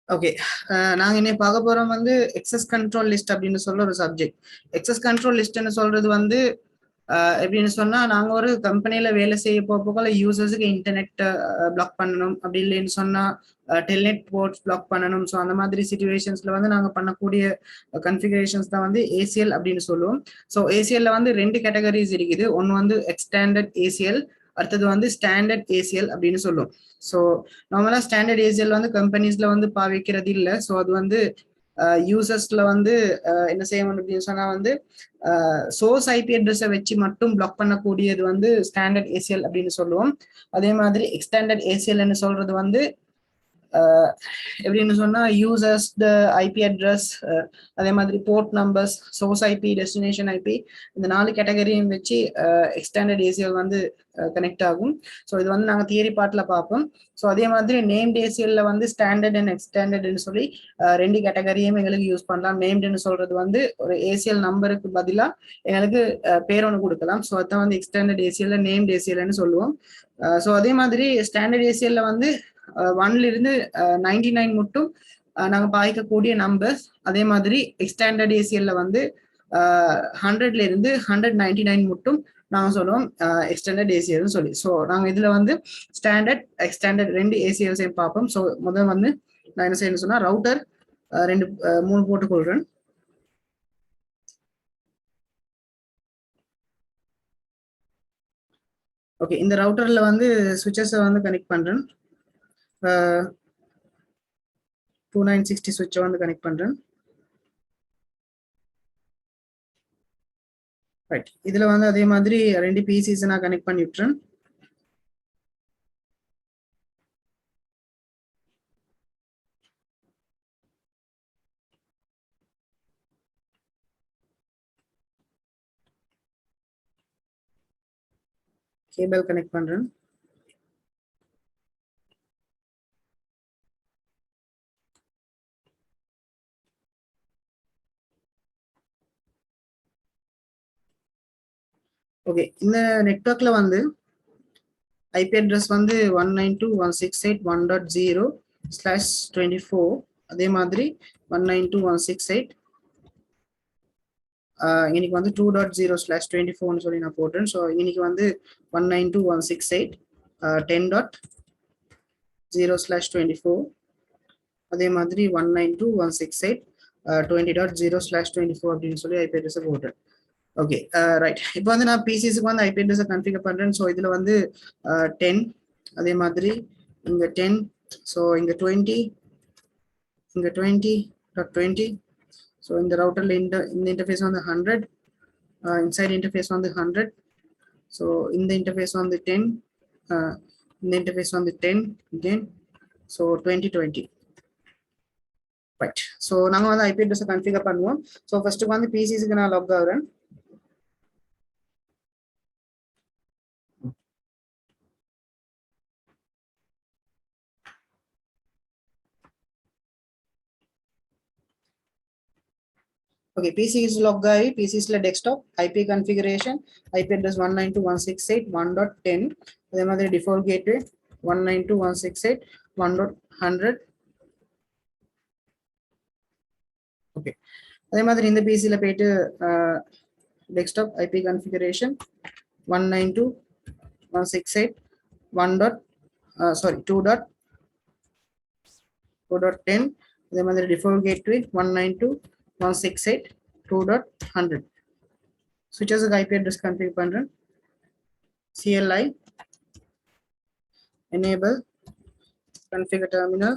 Okay. நாங்க இன்னைக்கு பார்க்க போறோம் வந்து எக்ஸஸ் கண்ட்ரோல் லிஸ்ட் அப்படின்னு சொல்ற ஒரு சப்ஜெக்ட். எக்ஸஸ் கண்ட்ரோல் லிஸ்ட்னு சொல்றது வந்து எப்படின்னு சொன்னா, நாங்க ஒரு கம்பெனில வேலை செய்ய போல யூசர்ஸுக்கு இன்டர்நெட் பிளாக் பண்ணணும், அப்படி இல்லைன்னு சொன்னா டெல்நெட் போர்ட்ஸ் பிளாக் பண்ணணும். ஸோ அந்த மாதிரி சிச்சுவேஷன்ஸ்ல வந்து நாங்க பண்ணக்கூடிய கன்ஃபிகரேஷன்ஸ் தான் வந்து ஏசிஎல் அப்படின்னு சொல்லுவோம். ஸோ ஏசிஎல்ல வந்து ரெண்டு கேட்டகரிஸ் இருக்குது. ஒன்று வந்து எக்ஸ்டாண்டர்ட் ஏசிஎல், அடுத்தது வந்து ஸ்டாண்டர்ட் ஏசிஎல் அப்படின்னு சொல்லுவோம். ஸோ நார்மலா ஸ்டாண்டர்ட் ஏசிஎல் வந்து கம்பெனிஸ்ல வந்து பாவிக்கிறது இல்லை. ஸோ அது வந்து யூசர்ஸ்ல வந்து என்ன செய்யணும் அப்படின்னு சொன்னா வந்து சோர்ஸ் ஐபி அட்ரஸை வச்சு மட்டும் பிளாக் பண்ணக்கூடியது வந்து ஸ்டாண்டர்ட் ஏசிஎல் அப்படின்னு சொல்லுவோம். அதே மாதிரி எக்ஸ்டாண்டர்ட் ஏசிஎல்னு சொல்றது வந்து எப்படின்னு சொன்னா யூசர்ஸ் த ஐபி அட்ரஸ், அதே மாதிரி port numbers, source IP, destination IP, இந்த 4 கேட்டகரியும் வச்சு எக்ஸ்டாண்டர்ட் ஏசிஎல் வந்து கனெக்ட் ஆகும். ஸோ இது வந்து நாங்கள் தியரி பார்ட்ல பார்ப்போம். ஸோ அதே மாதிரி நேம்ட் ஏசிஎல்ல வந்து ஸ்டாண்டர்ட் அண்ட் எக்ஸ்டாண்டர்ட்னு சொல்லி ரெண்டு கேட்டகரியும் எங்களுக்கு யூஸ் பண்ணலாம். நேம்டுன்னு சொல்றது வந்து ஒரு ஏசிஎல் நம்பருக்கு பதிலாக எங்களுக்கு பேர் ஒன்று கொடுக்கலாம். ஸோ அதான் வந்து எக்ஸ்டாண்டர்ட் ஏசிஎல்ல நேம்ட் ஏசிஎல்னு சொல்லுவோம். ஸோ அதே மாதிரி ஸ்டாண்டர்ட் ஏசிஎல்ல வந்து 1ல இருந்து 99 மட்டும் நாங்க பாய்க்கக்கூடிய நம்பர்ஸ். அதே மாதிரி எக்ஸ்டாண்டர்ட் ஏசிஎல்ல வந்து 100ல இருந்து 199 மட்டும் நாங்க சொல்லுவோம் எக்ஸ்டாண்டர்ட் ஏசிஎல் சொல்லி. ஸோ நாங்க இதுல வந்து ஸ்டாண்டர்ட் எக்ஸ்டாண்டர்ட் ரெண்டு ஏசிஎல்ஸையும் பார்ப்போம். ஸோ முதல் வந்து நான் என்ன செய்யணும்னு சொன்னா ரவுட்டர் ரெண்டு 3 போட்டுக்கொள்றேன். ஓகே, இந்த ரவுட்டர்ல வந்து சுவிட்சஸை வந்து கனெக்ட் பண்றேன். 2960 சுவிட்சை வந்து கனெக்ட் பண்றேன். ரைட், இதுல வந்து அதே மாதிரி ரெண்டு பிசிஸ் நான் கனெக்ட் பண்ணி விட்டுறேன். கேபிள் கனெக்ட் பண்றேன். ஓகே, இந்த நெட்வொர்க்ல வந்து ஐபி அட்ரஸ் வந்து 192.168.1.0/24. அதே மாதிரி 192.168 இன்னைக்கு வந்து 2.0/24 சொல்லி நான் போட்டேன். ஸோ இன்னைக்கு வந்து 192.168 10.0/24. அதே மாதிரி 192.168 20.0/24 அப்படின்னு சொல்லி ஐபி அட்ரஸ் போட்டேன். Okay, right. இப்போ வந்து நான் பிசிஸ்க்கு வந்து ஐபி அட்ரஸ் கன்ஃபிகர் பண்றேன். ஸோ இதுல வந்து 10, அதே மாதிரி இங்க 10, ஸோ இங்க 20, இங்க 20.20. ஸோ இந்த ரவுட்டர்ல இந்த இன்டர்ஃபேஸ் வந்து 100, இன்சைட் இன்டர்ஃபேஸ் வந்து 100. ஸோ இந்த இன்டர்ஃபேஸ் வந்து 10, இந்த இன்டர்ஃபேஸ் வந்து 10 again. ஸோ 2020. ரைட், ஸோ நாங்கள் வந்து ஐபி அட்ரஸ் கன்ஃபிகர் பண்ணுவோம். ஸோ ஃபர்ஸ்ட் வந்து பிசிஸ்க்கு நான் lock ஆகுறேன். Okay, PC is log ஆகி PCஸ்ல desktop IP configuration IP address 192.168.1.10. அதே மாதிரி default gateway 192.168.1.100. ஓகே, அதே மாதிரி இந்த PCல போயிட்டு desktop IP configuration 2.2.168. அதே மாதிரி default gateway 192.168.2.100. switches IP address configure பண்றேன். CLI enable configure terminal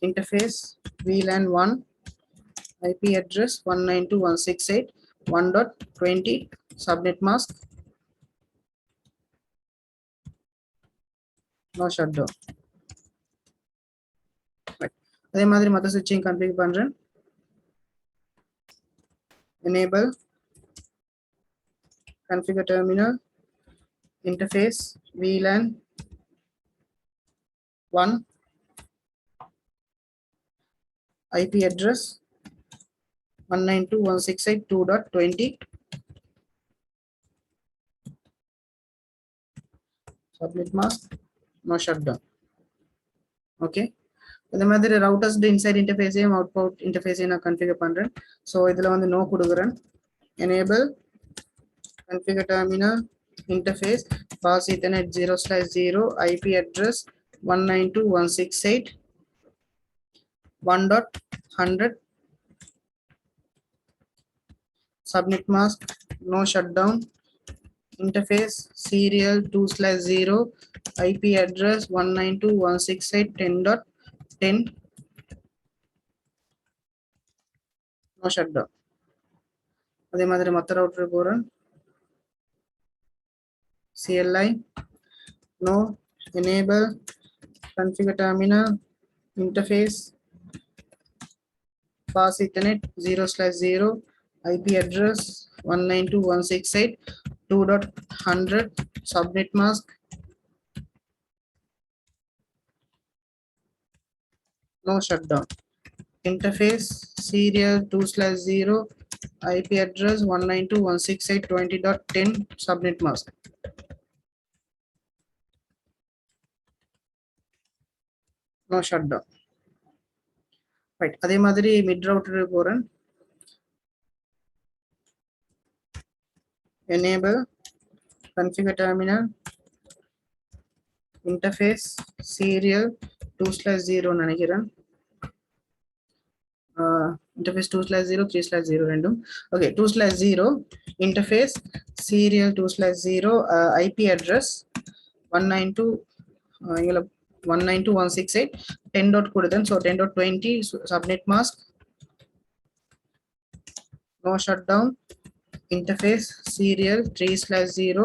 interface VLAN 1 IP address 192.168.1.20 subnet mask no shutdown. அதே மாதிரி மற்ற சுவிட்சிங் கன்ஃபிகர் பண்றேன். enable configure terminal interface VLAN 1 IP address 192.168.2.20 subnet mask no shutdown. Okay, இந்த மாதிரி routers inside இன்டர்ஃபேஸையும் output இன்டர்ஃபேஸையும் நான் configure பண்றேன். ஸோ இதுல வந்து நோ கொடுக்குறேன். Enable configure terminal interface pass ethernet 0/0 IP address 192.168.1.100 subnet mask no shutdown interface serial 2/0 IP address 192.168.10.10 no shutdown. அதே மாதிரி மற்ற ரவுட்டர் போறேன். CLI no enable configure terminal interface pass ethernet 0/0 IP address 192.168.2.100 subnet mask no shutdown interface serial 2/0 IP address 192.168.20.10 subnet mask. No shutdown. Right. அதே மாதிரி mid router போறேன். Enable configure terminal interface serial 2/0 நினைக்கிறேன். interface 2/0 3/0 ரெண்டும். Okay, 2/0 interface serial 2/0 IP address 192 இங்கல 192.168 10. கொடுத்தேன். so 10.20 subnet mask no shutdown interface serial 3/0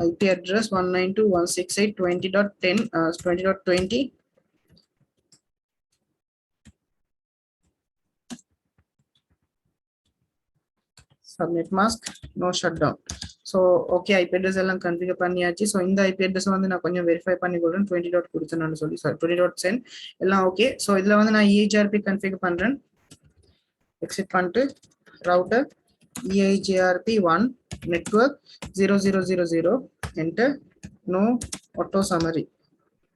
IP address 192.168.20.10 20.20 subnet mask no shutdown. so okay, IP address எல்லாம் configure பண்ணியாச்சு. so இந்த IP address வந்து நான் கொஞ்சம் verify பண்ணி கொடுறேன். 20. கொடுத்தேன்னு சொல்லி 20.send எல்லாம் okay. so இதுல வந்து நான் EIGRP configure பண்றேன். exit பண்ணிட்டு router EIGRP1 network 0000 enter no auto summary.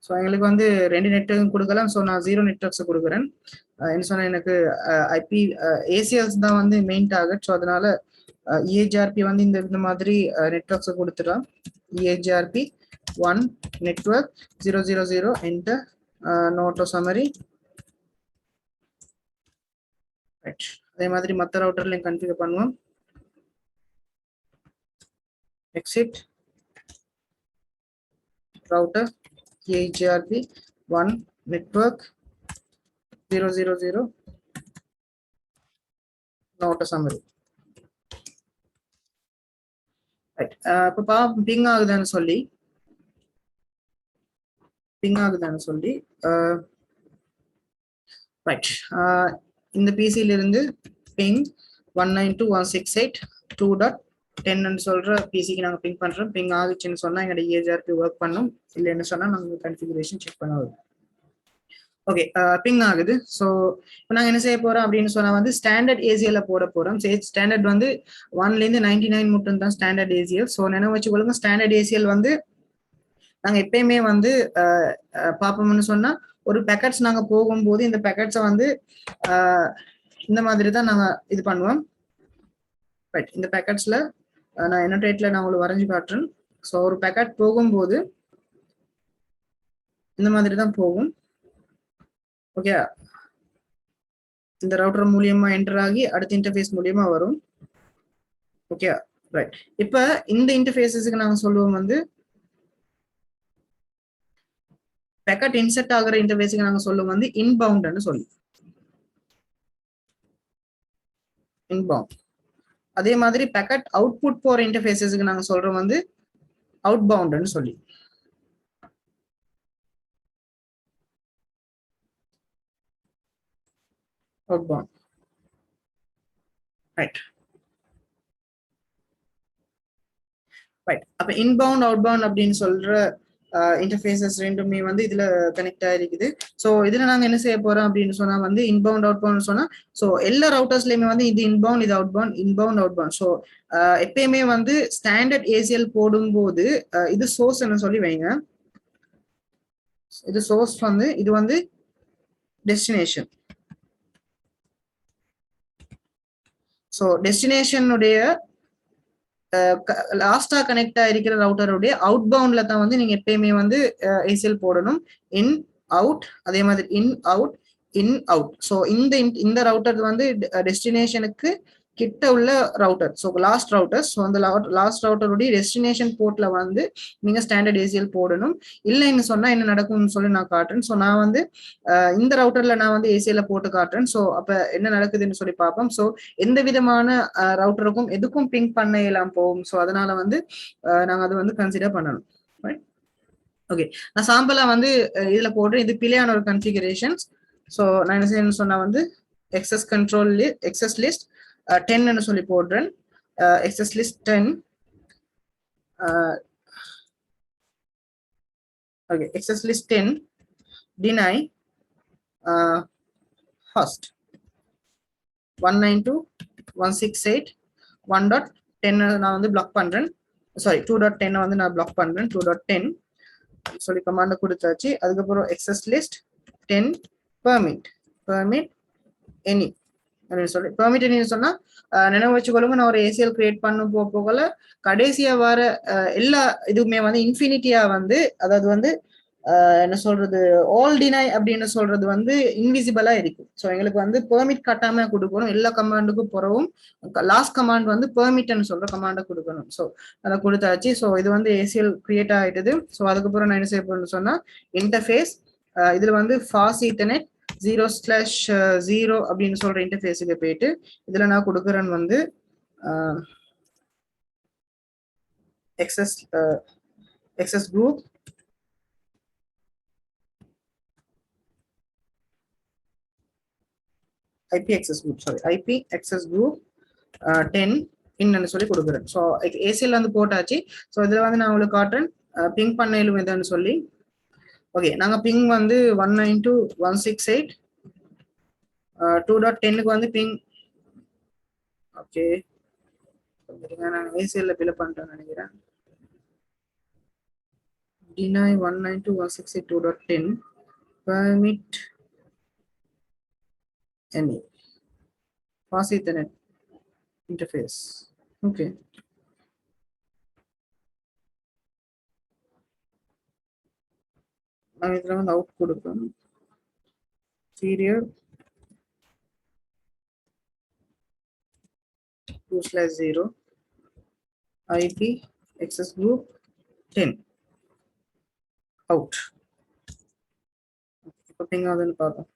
So எங்களுக்கு வந்து 2 நெட்வொர்க்கும் கொடுக்கலாம். ஸோ நான் 0 நெட்வொர்க்ஸ் கொடுக்குறேன். என்ன சொன்னால் எனக்கு ஐபி ஏசிஎல்ஸ் தான் வந்து மெயின் டார்கெட். ஸோ அதனால EIGRP வந்து இந்த மாதிரி நெட்வொர்க்ஸை கொடுத்துடலாம். EIGRP1 network 000 enter no auto summary. Right, அதே மாதிரி மற்ற ரவுட்டர்லையும் கன்ஃபிகர் பண்ணுவோம். Exit router EIGRP1 network 000 not a summary. Right. இப்போ ping ஆகுதான்னு சொல்லி right. இந்த பிசில இருந்து ping 192.168.2.10 சொல்ற பிசிக்கு நாங்க பிங் பண்றோம். பிங் ஆகுச்சுன்னு சொன்னா எங்க EIGRP ஒர்க் பண்ணும். இல்லைன்னு சொன்னா நாங்க கன்ஃபிகரேஷன் செக் பண்ணுவோம். ஓகே, பிங் ஆகுது. ஸோ இப்போ நாங்கள் என்ன செய்ய போறோம் அப்படின்னு சொன்னா வந்து ஸ்டாண்டர்ட் ஏசிஎல் போட போறோம். ஸ்டாண்டர்ட் வந்து 1லேருந்து 99 மட்டும் தான் ஸ்டாண்டர்ட் ஏசிஎல். ஸோ நினைவு வச்சுக்கொள்ளுங்க, ஸ்டாண்டர்ட் ஏசிஎல் வந்து நாங்க எப்பயுமே வந்து பார்ப்போம்னு சொன்னா ஒரு பேக்கெட்ஸ் நாங்க போகும்போது இந்த பேக்கெட்ஸை வந்து இந்த மாதிரி தான் நாங்க இது பண்ணுவோம். ரைட், இந்த பேக்கெட்ஸ்ல நான் என்ன ரேட்ல நான் உங்களுக்கு வரைஞ்சு காட்டுறேன். ஸோ ஒரு பேக்கெட் போகும்போது இந்த மாதிரி தான் போகும். ஓகே, இந்த ரவுட்டர் மூலியமா என்டர் ஆகி அடுத்த இன்டர்ஃபேஸ் மூலியமா வரும். Okay, right. இப்ப இந்த இன்டர்ஃபேஸஸ்க்கு நாங்க சொல்லுவோம் வந்து பேக்கெட் இன்செர்ட் ஆகிற இன்டர்ஃபேஸ்க்கு நாங்க சொல்லுவோம் வந்து இன்பவுண்ட்னு சொல்லி. இன்பவுண்ட். அதே மாதிரி பேக்கெட் அவுட்புட் போற இன்டர்ஃபேஸஸ்க்கு நாங்க சொல்றோம் வந்து அவுட்பவுண்ட்னு சொல்லி. outbound. Right. Right. அப்ப இன்பவுண்ட் அவுட்பவுண்ட் அப்படின்னு சொல்ற இன்டர்ஃபேஸஸ் ரெண்டுமே வந்து இதுல கனெக்ட் ஆயிருக்குது. ஸோ இதுல நாங்க என்ன செய்ய போறோம் அப்படின்னு சொன்னா வந்து இன்பவுண்ட் அவுட்பவுண்ட் சொன்னா ஸோ எல்லா ரவுட்டர்ஸ்லயுமே வந்து இது இன்பவுண்ட் இது அவுட்பவுண்ட் இன்பவுண்ட் அவுட்பவுண்ட். ஸோ எப்பயுமே வந்து ஸ்டாண்டர்ட் ஏசிஎல் போடும்போது இது சோர்ஸ் என்ன சொல்லி வைங்க. இது சோர்ஸ் வந்து இது வந்து டெஸ்டினேஷன். ஸோ டெஸ்டினேஷனுடைய லாஸ்டா கனெக்ட் ஆயிருக்கிற ரவுட்டருடைய அவுட் பவுண்ட்ல தான் வந்து நீங்க எப்பயுமே வந்து ஏசிஎல் போடணும். இன் அவுட், அதே மாதிரி in out in out. So இந்த ரவுட்டர் வந்து டெஸ்டினேஷனுக்கு கிட்ட உள்ள router. So last router. So அந்த லாஸ்ட் ரவுட்டருடைய டெஸ்டினேஷன் போர்ட்ல வந்து நீங்க ஸ்டாண்டர்ட் ஏசிஎல் போடணும். இல்லைன்னு சொன்னா என்ன நடக்கும்னு சொல்லி நான் காட்டுறேன். ஸோ நான் வந்து இந்த ரவுட்டர்ல நான் வந்து ஏசிஎல் போட்டு காட்டுறேன். ஸோ அப்ப என்ன நடக்குதுன்னு சொல்லி பார்ப்போம். ஸோ எந்த விதமான ரவுட்டருக்கும் எதுக்கும் பிங்க் பண்ண இயலாம் போகும். ஸோ அதனால வந்து நாங்க அதை வந்து கன்சிடர் பண்ணணும். ஓகே, நான் சாம்பிளா வந்து இதுல போடுறேன். இது பிழையான ஒரு கன்ஃபிகரேஷன்ஸ். ஸோ நான் என்ன செய்யணும்னு சொன்னா வந்து எக்ஸஸ் கண்ட்ரோல் எக்ஸஸ் லிஸ்ட் 10 சொல்லி போடுறேன். Access list 10. Okay, access list 10 deny host 192.168.1.10 நான் வந்து பிளாக் பண்றேன். சாரி 2.10 வந்து நான் பிளாக் பண்றேன். 2.10 சொல்லி கமாண்ட் கொடுத்தாச்சு. அதுக்கப்புறம் எக்ஸஸ் லிஸ்ட் 10 permit any அப்படின்னு சொல்லி பெர்மிட் என்னன்னு சொன்னா நினைவு வச்சுக்கொள்ளுங்க, நான் ஒரு ஏசிஎல் கிரியேட் பண்ணும் போகல கடைசியா வர எல்லா இதுவுமே வந்து இன்ஃபினிட்டியா வந்து, அதாவது வந்து என்ன சொல்றது, ஆல் டினை அப்படின்னு சொல்றது வந்து இன்விசிபிளா இருக்கும். ஸோ எங்களுக்கு வந்து பெர்மிட் கட்டாம கொடுக்கணும். எல்லா கமாண்டுக்கும் பிறவும் லாஸ்ட் கமாண்ட் வந்து பெர்மிட்னு சொல்ற கமாண்டை கொடுக்கணும். ஸோ அதை கொடுத்தாச்சு. ஸோ இது வந்து ஏசிஎல் கிரியேட் ஆயிட்டது. ஸோ அதுக்கப்புறம் நான் என்ன செய்ய போறேன்னு சொன்னா இன்டர்ஃபேஸ் இதுல வந்து ஃபாஸ்ட் ஈத்தர்நெட் 0/0 அப்படின்னு சொல்ற இன்டர்ஃபேஸுக்கு போயிட்டு இதுல நான் கொடுக்குறேன்னு வந்து access group IP access group 10 இன்னும் சொல்லி கொடுக்குறேன். ஸோ ஏசிஎல் வந்து போட்டாச்சு. ஸோ இதுல வந்து நான் உங்களுக்கு காட்டுறேன் பிங் பண்ணையிலும் எதுன்னு சொல்லி. ஓகே, நாங்க பிங் வந்து 192.168.2.10க்கு வந்து பிங். ஓகே, நான் ஏசிஎல்ல பில் பண்ணிட்டேன்னு நினைக்கிறேன். deny 192.168.2.10 permit any fast ethernet interface. Okay, நான் இதுல வந்து அவுட் கொடுப்பேன். serial 2/0 IP access group 10 out. இப்போ பிங் ஆகுதுன்னு பார்ப்போம்.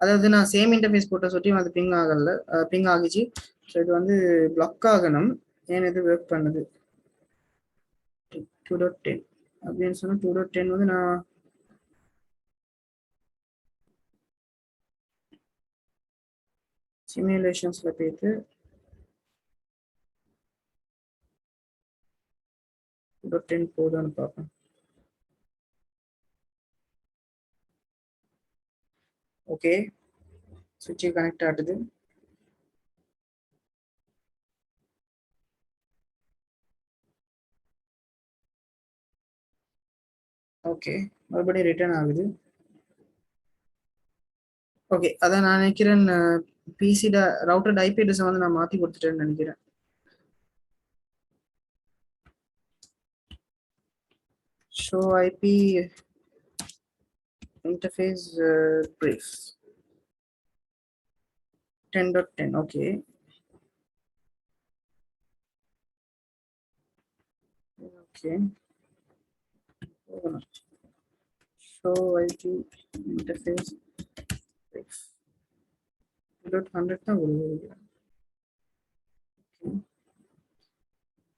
அதாவது நான் சேம் இன்டர்ஃபேஸ் போட்ட சுற்றியும் அது பிங் ஆகல, பிங் ஆகிச்சு. ஸோ இது வந்து பிளாக் ஆகணும். ஏன் இது ஒர்க் பண்ணுது 2.10 அப்படின்னு சொன்னா 2.10 வந்து நான் சிமுலேஷன்ஸ்ல போயிட்டு 2.10 போதான்னு பார்ப்பேன். ஓகே, சுவிட்ச் கனெக்ட் ஆகுது. ஓகே, மறுபடியும் ரிட்டர்ன் ஆகுது. ஓகே, அதான் நான் நினைக்கிறேன் பிசிட ரவுட்டர் ஐபி அட்ரஸ் வந்து நான் மாத்தி கொடுத்துட்டேன்னு நினைக்கிறேன். Show IP interface brief 10.10. okay, show IP interface brief 2.100 தான் கொடுக்குது.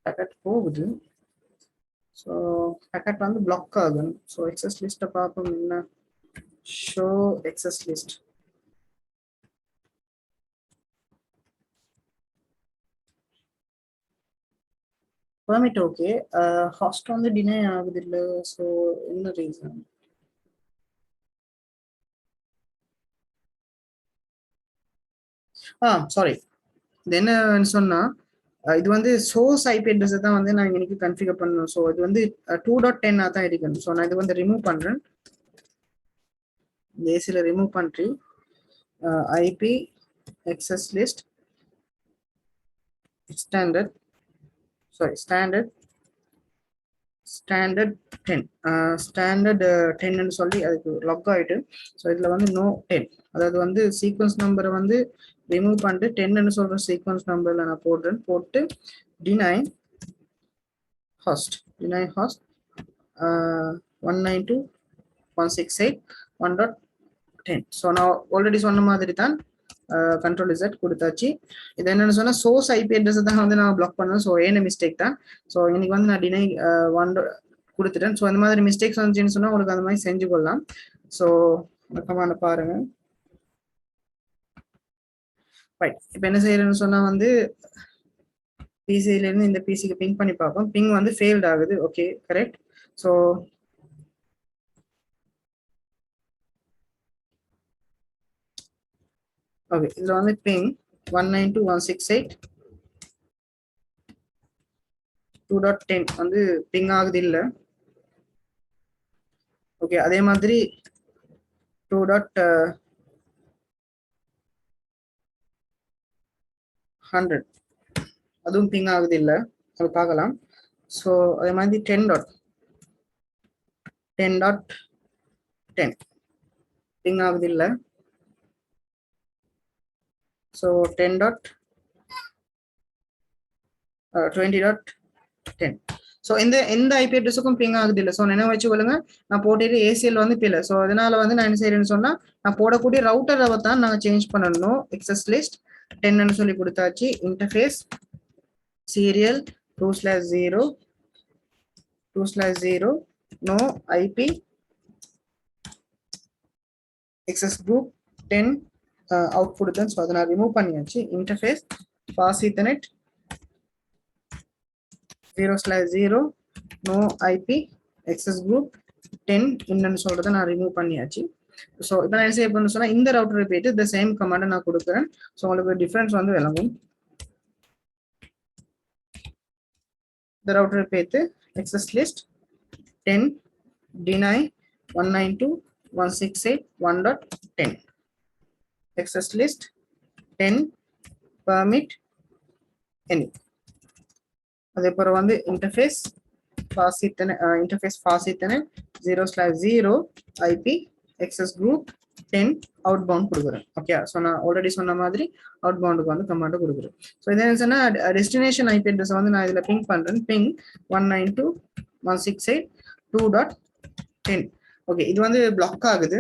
பேக்கெட் போகுது. ஸோ பேக்கெட் வந்து பிளாக் ஆகும். ஸோ எக்ஸஸ் லிஸ்ட்டை பார்ப்போம். என்ன show access list permit. Okay, host வந்து டினை ஆகுது இல்லை. ஸோ என்ன ரீசன்? சாரி, இது என்னன்னு சொன்னா இது வந்து சோர்ஸ் ஐபி அட்ரஸ் தான் வந்து நான் இன்னைக்கு கன்ஃபிகர் பண்ணணும். ஸோ இது வந்து 2.10 தான் இருக்கணும். ஸோ நான் இது வந்து ரிமூவ் பண்றேன். ஏசியில் ரிமூவ் பண்ணி IP access list standard 10 standard 10 ன்னு சொல்லி அதுக்கு லாக் ஆயிட்டு. ஸோ இதுல வந்து நோ 10, அதாவது வந்து சீக்வன்ஸ் நம்பரை வந்து ரிமூவ் பண்ணிட்டு 10 ன்னு சொல்ற சீக்வன்ஸ் நம்பர்ல நான் போட்டு deny host 192.168.1.10. ஸோ நான் ஆல்ரெடி சொன்ன மாதிரி தான் கண்ட்ரோல் இசட் கொடுத்தாச்சு. இது என்னன்னு சொன்னா சோர்ஸ் ஐபி அட்ரஸ் தான் வந்து நான் பிளாக் பண்ணேன். ஸோ ஏன மிஸ்டேக் தான். ஸோ இன்னைக்கு வந்து நான் டினை 1 கொடுத்துட்டேன். ஸோ அந்த மாதிரி மிஸ்டேக்ஸ் வந்துச்சுன்னு சொன்னா உங்களுக்கு அந்த மாதிரி செஞ்சு கொள்ளலாம். ஸோ கமாண்ட பாருங்க. ரைட், இப்போ என்ன செய்யறேன்னு சொன்னா வந்து பிசில இருந்து இந்த பிசிக்கு பிங் பண்ணி பார்ப்போம். பிங் வந்து ஃபெயில்ட் ஆகுது. Okay, correct. ஸோ ஓகே, இதுல வந்து பிங் 192.168.2.10 வந்து பிங் ஆகுது இல்ல. ஓகே, அதே மாதிரி 2.100 அதுவும் பிங் ஆகுது இல்ல, அது பார்க்கலாம். ஸோ அதே மாதிரி 10.10 பிங் ஆகுது இல்ல. ஸோ 10.20.10. ஸோ எந்த ஐபி அட்ரஸுக்கும் பிங் ஆகுது இல்லை. ஸோ என்ன வச்சு கொள்ளுங்க, நான் போட்டுட்டு ஏசிஎல் வந்து பிள்ளை. ஸோ அதனால வந்து நான் என்ன செய்யறேன்னு சொன்னா நான் போடக்கூடிய ரவுட்டரை தான் நாங்கள் சேஞ்ச் பண்ணணும். எக்ஸஸ் லிஸ்ட் 10 சொல்லி கொடுத்தாச்சு. Interface serial 2/0 no IP access group 10 output தான். ஸோ அதை நான் ரிமூவ் பண்ணியாச்சு. Interface fast ethernet 0/0 no IP access group 10 என்னன்னு சொல்றதை நான் ரிமூவ் பண்ணியாச்சு. ஸோ இப்போ நான் என்ன செய்ய பண்ண சொன்னா இந்த ரவுட்டரை போயிட்டு இந்த சேம் கமாண்டை நான் கொடுக்குறேன். ஸோ உங்களுக்கு டிஃபரன்ஸ் வந்து விளங்கும். இந்த ரவுட்டரை போயிட்டு excess list 10 deny 192.168.1.10 access list 10 permit any. அதே போல வந்து interface fast ethernet 0/0 IP access group 10 outbound கொடுக்குறேன். ஓகே, ஸோ நான் ஆல்ரெடி சொன்ன மாதிரி அவுட் பவுண்டுக்கு வந்து கமாண்ட் கொடுக்குறேன். ஸோ இது என்ன சொன்னா டெஸ்டினேஷன் ஐபி அட்ரஸ் வந்து நான் இதுல பிங் பண்றேன். பிங் 192.168.2.10. ஓகே, இது வந்து பிளாக் ஆகுது.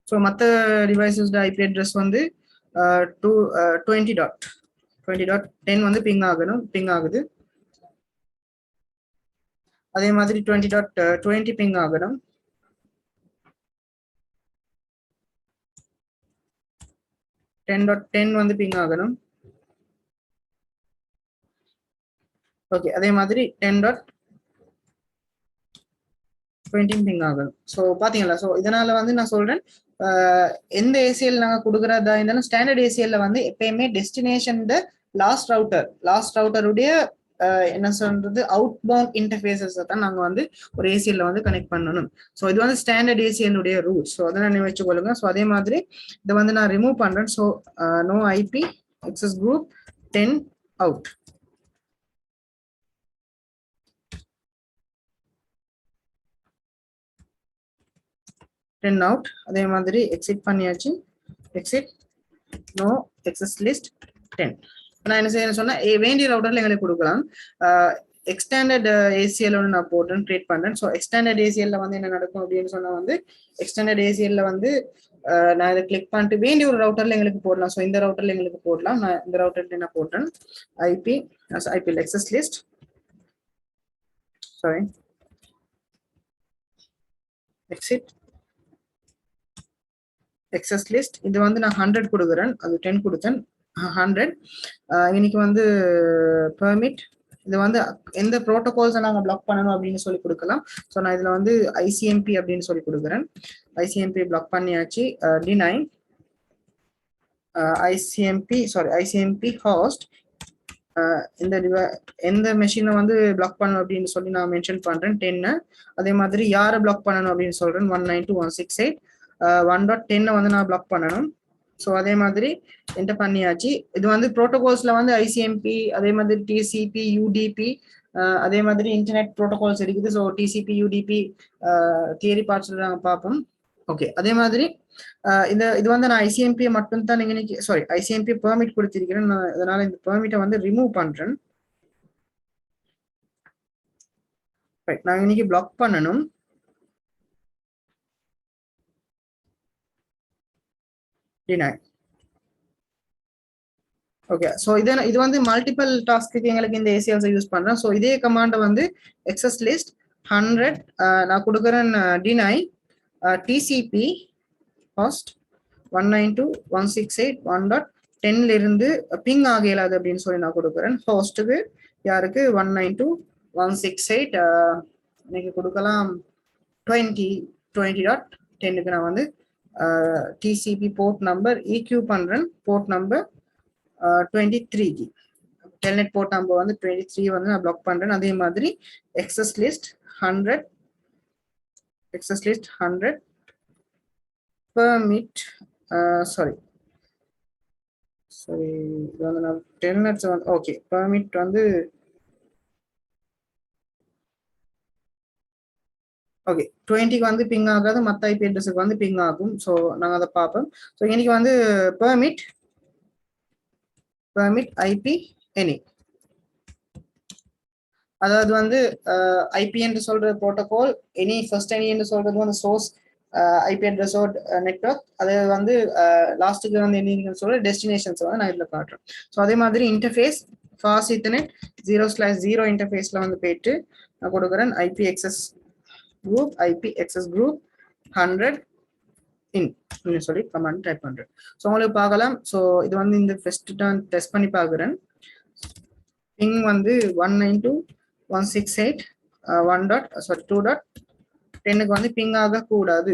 ஸோ மற்ற டிவைசஸ் ஐபி அட்ரஸ் வந்து 20.10 வந்து பிங் ஆகுது. அதே மாதிரி 20.20 பிங் ஆகணும். 10.10 வந்து பிங் ஆகணும். ஓகே, அதே மாதிரி 10.20 பிங் ஆகணும். ஸோ பாத்தீங்களா. ஸோ இதனால வந்து நான் சொல்றேன் எந்த ஏசிஎல் நாங்க கொடுக்கறதா இருந்தாலும் ஸ்டாண்டர்ட் ஏசிஎல்ல வந்து எப்பயுமே டெஸ்டினேஷன் லாஸ்ட் ரவுட்டருடைய என்ன சொல்றது அவுட் பவுண்ட் இன்டர்ஃபேஸஸ் தான் நாங்க வந்து ஒரு ஏசிஎல்ல வந்து கனெக்ட் பண்ணணும். ஸோ இது வந்து ஸ்டாண்டர்ட் ஏசிஎல்லுடைய ரூல்ஸ். ஸோ அதை நான் வச்சுக்கொள்ளுங்க. ஸோ அதே மாதிரி இதை வந்து நான் ரிமூவ் பண்றேன். So no IP access group 10 out. Out. அதே மாதிரி எக்ஸிட் பண்ணியாச்சு. Exit no access list 10. நான் என்ன செய்யணும் சொன்னா வேண்டிய ரவுட்டர்ல எங்களுக்கு கொடுக்கலாம். எக்ஸ்டாண்டர்ட் ஏசிஎல் நான் போட்டு கிரியேட் பண்றேன். ஸோ எக்ஸ்டாண்டர்ட் ஏசிஎல்ல வந்து என்ன நடக்கும் அப்படின்னு சொன்னா வந்து எக்ஸ்டாண்டர்ட் ஏசிஎல்ல வந்து நான் இதை கிளிக் பண்ணிட்டு வேண்டிய ஒரு ரவுட்டர்ல எங்களுக்கு போடலாம். ஸோ இந்த ரவுட்டர்ல எங்களுக்கு போடலாம். நான் இந்த ரவுட்டர்ல நான் போட்டேன் IP access list exit access list. இது வந்து நான் 100 கொடுக்குறேன். அது 10 கொடுத்தேன். 100 இன்னைக்கு வந்து பெர்மிட். இது வந்து எந்த ப்ரோட்டோகால்ஸை நாங்கள் பிளாக் பண்ணணும் அப்படின்னு சொல்லி கொடுக்கலாம். ஸோ நான் இதில் வந்து ஐசிஎம்பி அப்படின்னு சொல்லி கொடுக்குறேன். ஐசிஎம்பி பிளாக் பண்ணியாச்சு. டினை ஐசிஎம்பி ஹாஸ்ட் இந்த எந்த மெஷினை வந்து பிளாக் பண்ணணும் அப்படின்னு சொல்லி நான் மென்ஷன் பண்றேன் 10. அதே மாதிரி யாரை பிளாக் பண்ணணும் அப்படின்னு சொல்றேன் 192.168.1.10 வந்து நான் பிளாக் பண்ணணும். ஸோ அதே மாதிரி என்டர் பண்ணியாச்சு. இது வந்து ப்ரோட்டோகால்ஸ்ல வந்து ஐசிஎம்பி, அதே மாதிரி டிசிபி, யூடிபி, அதே மாதிரி இன்டர்நெட் ப்ரோட்டோகால்ஸ் இருக்குது. ஸோ டிசிபி, யூடிபி தியரி பார்ட்ஸ்ல நாங்கள் பார்ப்போம். ஓகே, அதே மாதிரி இது வந்து நான் ஐசிஎம்பியை மட்டும் தான் இன்னைக்கு ஐசிஎம்பி பெர்மிட் கொடுத்திருக்கிறேன். நான் அதனால இந்த பெர்மிட்டை வந்து ரிமூவ் பண்றேன். நான் இன்னைக்கு பிளாக் பண்ணணும். ஓகே, ஸோ இது வந்து மல்டிபிள் டாஸ்க்கு எங்களுக்கு இந்த ஏசிஎல்ஸை யூஸ் பண்றேன். ஸோ இதே கமாண்டை வந்து எக்ஸஸ் லிஸ்ட் 100 நான் கொடுக்குறேன் டினை டிசிபி ஹாஸ்ட் 192.168.1.10 இருந்து பிங் ஆக இயலாது அப்படின்னு சொல்லி நான் கொடுக்குறேன். ஹோஸ்ட்டுக்கு யாருக்கு 192.168 இன்னைக்கு கொடுக்கலாம் 20.10க்கு நான் வந்து டிசிபி போர்ட் நம்பர் இக்யூ பண்றேன். Port number 23 Telnet port number வந்து 23 வந்து நான் பிளாக் பண்றேன். அதே மாதிரி எக்ஸஸ் லிஸ்ட் 100 permit sorry இது வந்து நான் டெல்நெட்ஸ் வந்து ஓகே பெர்மிட் வந்து ஓகே 20க்கு வந்து பிங் ஆகாது, மற்ற ஐபி அட்ரஸுக்கு வந்து பிங் ஆகும். ஸோ நாங்கள் அதை பார்ப்போம். ஸோ இன்னைக்கு வந்து பெர்மிட் ஐபி எனி, அதாவது வந்து ஐபி என்று சொல்ற ப்ரோட்டோகால், எனி ஃபர்ஸ்ட் எனி என்று சொல்றது வந்து சோர்ஸ் ஐபி அட்ரஸோ நெட்வொர்க், அது வந்து லாஸ்ட்டுக்கு வந்து என்ன சொல்ற டெஸ்டினேஷன்ஸ் வந்து நான் இதில் காட்டுறேன். ஸோ அதே மாதிரி இன்டர்ஃபேஸ் ஃபாஸ்ட் ஈத்தர்நெட் 0/0 இன்டர்ஃபேஸ்ல வந்து போயிட்டு நான் கொடுக்குறேன் ஐபி எக்ஸஸ் குரூப் 100 இன் சொல்லி கமாண்ட் டைப் பண்றேன். ஸோ உங்களுக்கு பார்க்கலாம். ஸோ இது வந்து இந்த ஃபர்ஸ்ட் டான் டெஸ்ட் பண்ணி பார்க்குறேன். பிங் வந்து 192.168.2.10க்கு வந்து பிங் ஆக கூடாது.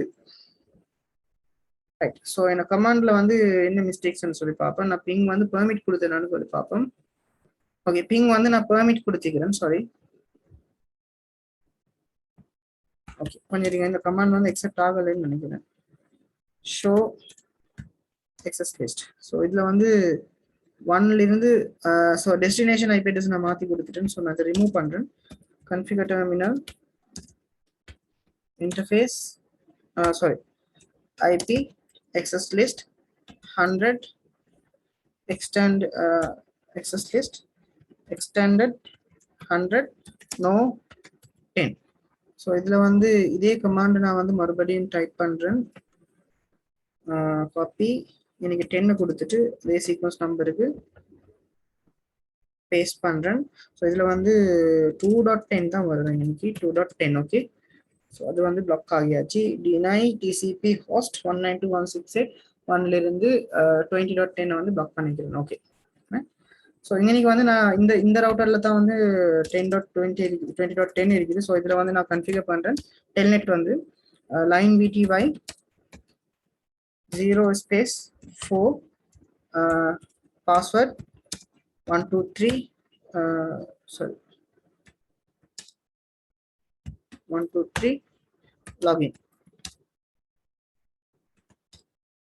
ரைட். ஸோ எனக்கு கமாண்ட்ல வந்து என்ன மிஸ்டேக்ஸ்ன்னு சொல்லி பார்ப்பேன். நான் பிங் வந்து பெர்மிட் கொடுத்தேன்னு சொல்லி பார்ப்போம். ஓகே, பிங் வந்து நான் பெர்மிட் கொடுத்துக்கிறேன். சாரி. ஓகே, கொஞ்சம் இந்த கமாண்ட் வந்து எக்ஸெப்ட் ஆகலைன்னு நினைக்கிறேன். Show access list. ஸோ இதுல வந்து 1ல இருந்து ஸோ டெஸ்டினேஷன் ஐபி அட்ரஸ் நான் மாற்றி கொடுத்துட்டேன். ஸோ நான் அதை ரிமூவ் பண்றேன். Configure terminal interface IP access list 100 extend access list extended 100 no 10. So இதுல வந்து இதே கமாண்ட் நான் வந்து மறுபடியும் டைப் பண்றேன். காப்பி எனக்கு 10 கொடுத்துட்டு இதே சீக்வன்ஸ் நம்பருக்கு பேஸ்ட் பண்றேன். ஸோ இதுல வந்து 2.10 தான் வருது எனக்கு 2.10. ஓகே, ஸோ அது வந்து பிளாக் ஆகியாச்சு. டினை டிசிபி ஹோஸ்ட் 192.168.1ல இருந்து 20.10 வந்து பிளாக் பண்ணிக்கிறேன். ஓகே, ஸோ இன்னைக்கு வந்து நான் இந்த ரவுட்டர்ல தான் வந்து 20.10 இருக்குது. ஸோ இதுல வந்து நான் கன்ஃபிகர் பண்றேன். டெல்நெட் வந்து லைன் விடிஒய் 0/4 பாஸ்வேர்ட் 123 123 லாகின்.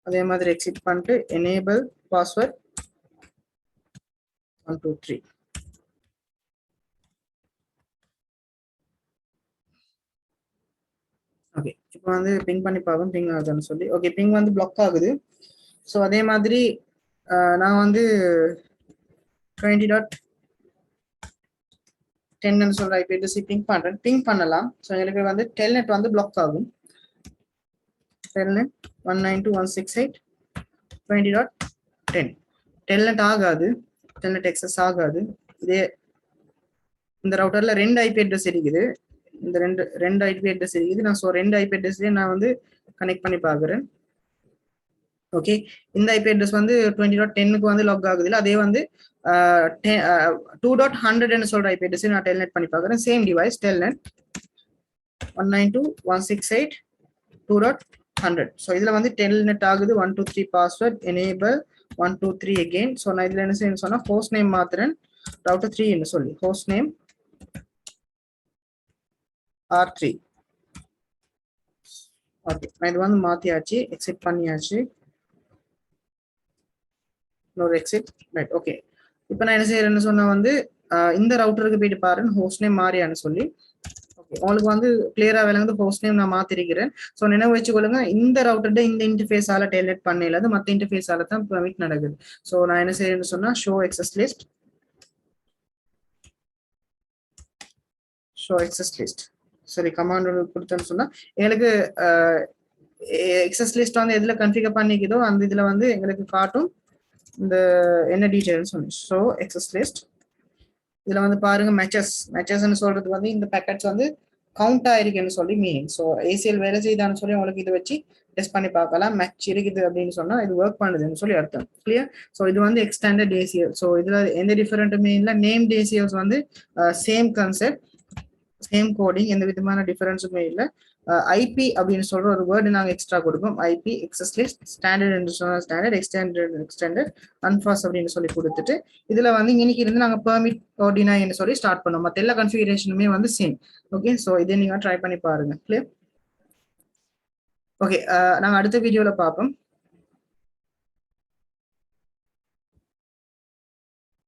அதே மாதிரி எக்ஸிட் பண்ணிட்டு எனேபிள் பாஸ்வேர்ட் 123. ஓகே, இப்போ வந்து பிங் பண்ணி பார்ப்போம் பிங் ஆகுதுன்னு சொல்லி. ஓகே, பிங் வந்து பிளாக் ஆகுது. ஸோ அதே மாதிரி நான் வந்து 20.10 சொல்ற ஐபி அட்ரஸ் பிங் பண்றேன். பிங் பண்ணலாம். ஸோ எனக்கு வந்து டெல்நெட் வந்து பிளாக் ஆகும். டெல்நெட் 192.168.20.10 டெல்நெட் ஆகாது, டெல்நெட் எக்ஸஸ் ஆகாது. இதே இந்த ரவுட்டர்ல 2 ஐபி அட்ரஸ் இருக்குது. இந்த ரெண்டு ஐபி அட்ரஸ் இருக்குது. நான் ஸோ 2 ஐபி அட்ரஸ்லயே நான் வந்து கனெக்ட் பண்ணி பார்க்குறேன். ஓகே, இந்த ஐபி அட்ரஸ் வந்து 20.10க்கு வந்து லாக் ஆகுது இல்லை, அதே வந்து 2.100 சொல்ற ஐபி அட்ரஸ் நான் டெல்நெட் பண்ணி பார்க்குறேன். Same device Telnet 192.168.2.100. ஸோ இதுல வந்து டெல்நெட் ஆகுது. 123 பாஸ்வேர்ட் எனேபிள் 123 அகெயின். ஸோ நான் இதுல என்ன செய்யணும் சொன்னா ஹோஸ்ட் நேம் மாத்துறேன். router 3 ன்னு சொல்லி host name R3. ஓகே நான் இது வந்து மாத்தியாச்சு, எக்ஸிட் பண்ணியாச்சு, இன்னொரு எக்ஸிட், ரைட். ஓகே இப்போ நான் என்ன செய்யறேன்னு சொன்னா வந்து இந்த ரவுட்டருக்கு போயிட்டு பாருன்னு ஹோஸ்ட் நேம் மாறியான்னு சொல்லி. ஓகே உங்களுக்கு வந்து கிளியரா விளங்குது, ஹோஸ்ட் நேம் நான் மாத்திருக்கிறேன். ஸோ நினைவு வச்சுக்கொள்ளுங்க, இந்த ரவுட்டர்ட இந்த இன்டர்ஃபேஸால டெல்நெட் பண்ணல, அது மற்ற இன்டர்ஃபேஸால தான் பெர்மிட் நடக்குது. ஸோ நான் என்ன செய்யறேன்னு சொன்னா show access list, show access list சரி கமாண்ட் கொடுத்தேன்னு சொன்னா எங்களுக்கு எக்ஸஸ் லிஸ்ட் வந்து எதுல கன்ஃபிகர் பண்ணிக்குதோ அந்த இதுல வந்து எங்களுக்கு காட்டும் இந்த என்ன டீடைல்ஸ் சொல்லி. ஸோ எக்ஸஸ் லிஸ்ட் இதுல வந்து பாருங்க மேட்சஸ்ன்னு சொல்றது வந்து இந்த பேக்கெட்ஸ் வந்து கவுண்ட் ஆயிருக்குன்னு சொல்லி மீனிங். ஸோ ஏசிஎல் வேலை செய்தான்னு சொல்லி உங்களுக்கு இதை வச்சு டெஸ்ட் பண்ணி பார்க்கலாம். மேட்ச் இருக்குது அப்படின்னு சொன்னா இது ஒர்க் பண்ணுதுன்னு சொல்லி அர்த்தம். கிளியர்? ஸோ இது வந்து எக்ஸ்டாண்டர்ட் ஏசிஎல். ஸோ இதுல எந்த டிஃபரெண்ட்டுமே இல்லை. நேம் ஏசிஎல்ஸ் வந்து சேம் கான்செப்ட், சேம் கோடிங், எந்த விதமான டிஃபரன்ஸுமே இல்லை. ஐபி அப்படின்னு சொல்ற ஒரு வேர்டு நாங்கள் எக்ஸ்ட்ரா கொடுப்போம். ஐபி எக்ஸஸ் லிஸ்ட், ஸ்டாண்டர்ட் என்று சொன்னால் ஸ்டாண்டர்ட், எக்ஸ்டெண்டட், அன்ஃபாஸ்ட் அப்படின்னு சொல்லி கொடுத்துட்டு இதுல வந்து இன்னைக்கு இருந்து நாங்கள் பெர்மிட் டினை சொல்லி ஸ்டார்ட் பண்ணோம். மற்ற எல்லா கன்ஃபிகரேஷனுமே வந்து சேம். ஓகே ஸோ இதை நீங்க ட்ரை பண்ணி பாருங்க. கிளியர்? ஓகே நாங்கள் அடுத்த வீடியோல பார்ப்போம்.